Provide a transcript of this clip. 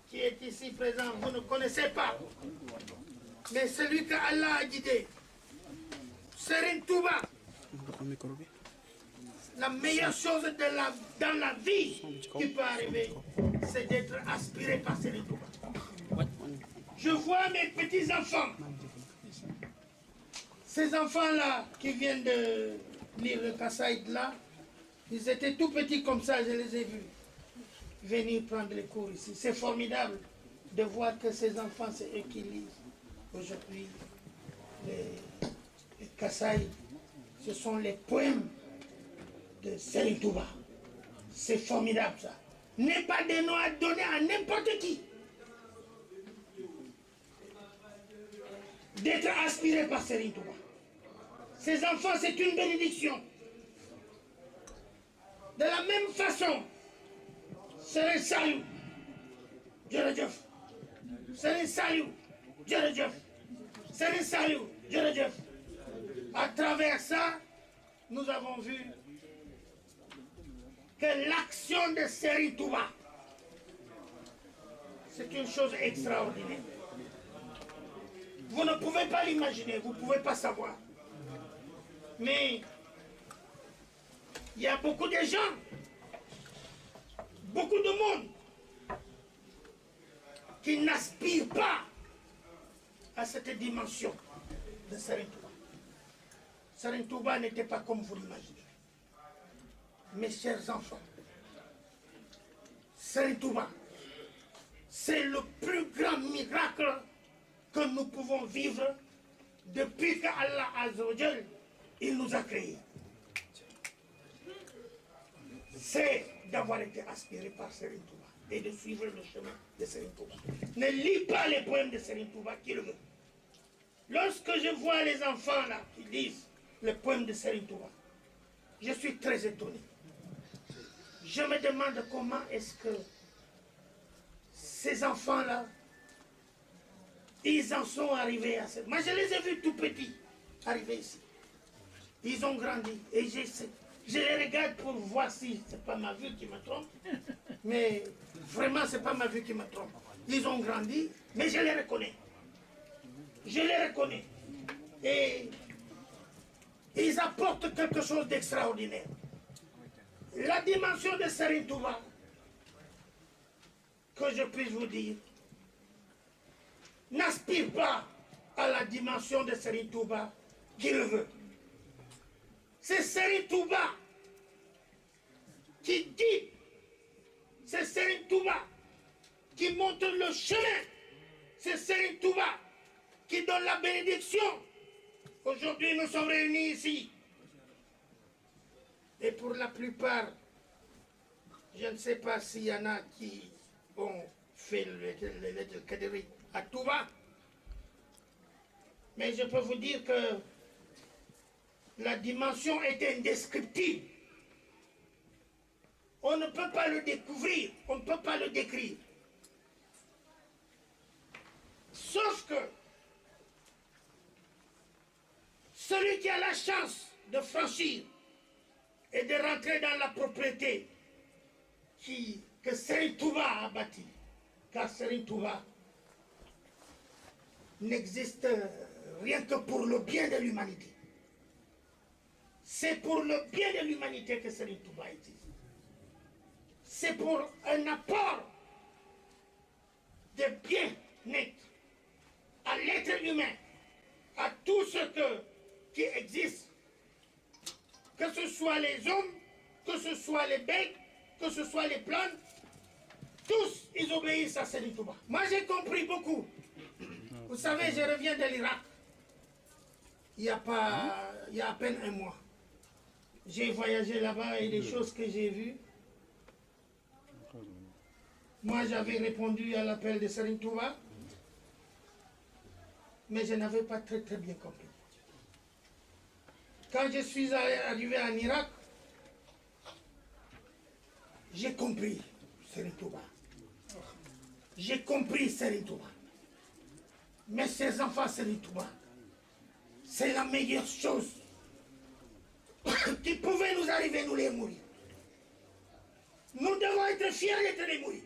qui est ici présent, vous ne connaissez pas. Mais celui que Allah a guidé, Serigne Touba, la meilleure chose dans la vie qui peut arriver, c'est d'être aspiré par Serigne Touba. Je vois mes petits-enfants, ces enfants-là qui viennent de lire le Kassaïd là, ils étaient tout petits comme ça, je les ai vus venir prendre les cours ici. C'est formidable de voir que ces enfants, c'est eux qui lisent aujourd'hui les Kassaïd. Ce sont les poèmes de Serigne Touba. C'est formidable ça. N'est pas des noms à donner à n'importe qui. D'être aspiré par Serigne Touba. Ces enfants, c'est une bénédiction. De la même façon, Serigne Saliou, jërëjëf. Serigne Saliou, jërëjëf. Serigne Saliou, jërëjëf. À travers ça, nous avons vu que l'action de Serigne Touba, c'est une chose extraordinaire. Vous ne pouvez pas l'imaginer, vous ne pouvez pas savoir. Mais il y a beaucoup de gens, beaucoup de monde qui n'aspirent pas à cette dimension de Serigne Touba. Serigne Touba n'était pas comme vous l'imaginez. Mes chers enfants, Serigne Touba, c'est le plus grand miracle que nous pouvons vivre depuis qu'Allah Azza wa Jal, il nous a créés. C'est d'avoir été aspiré par Serigne Touba et de suivre le chemin de Serigne Touba. Ne lis pas les poèmes de Serigne Touba qui le veut. Lorsque je vois les enfants là qui lisent les poèmes de Serigne Touba, je suis très étonné. Je me demande comment est-ce que ces enfants-là, ils en sont arrivés à ça. Moi, je les ai vus tout petits arriver ici. Ils ont grandi et je les regarde pour voir si c'est pas ma vue qui me trompe. Mais vraiment, c'est pas ma vue qui me trompe. Ils ont grandi, mais je les reconnais. Je les reconnais. Et ils apportent quelque chose d'extraordinaire. La dimension de Serigne Touba, que je puisse vous dire, n'aspire pas à la dimension de Serigne Touba qui le veut. C'est Serigne Touba qui dit, c'est Serigne Touba qui montre le chemin, c'est Serigne Touba qui donne la bénédiction. Aujourd'hui, nous sommes réunis ici. Et pour la plupart, je ne sais pas s'il y en a qui ont fait le Kadiri à Touba, mais je peux vous dire que la dimension est indescriptible. On ne peut pas le découvrir, on ne peut pas le décrire. Sauf que celui qui a la chance de franchir et de rentrer dans la propriété que Serigne Touba a bâtie, car Serigne Touba n'existe rien que pour le bien de l'humanité. C'est pour le bien de l'humanité que Serigne Touba existe. C'est pour un apport de bien-être à l'être humain, à tout ce qui existe, que ce soit les hommes, que ce soit les bêtes, que ce soit les plantes, tous ils obéissent à Serigne Touba. Moi j'ai compris beaucoup. Vous savez, je reviens de l'Irak. Il y a à peine un mois. J'ai voyagé là-bas et des choses que j'ai vues. Moi j'avais répondu à l'appel de Serigne Touba, mais je n'avais pas très bien compris. Quand je suis arrivé en Irak, j'ai compris Serigne Touba. J'ai compris Serigne Touba. Mais ces enfants Serigne Touba, c'est la meilleure chose qui pouvait nous arriver, nous les mourir. Nous devons être fiers d'être les mourir.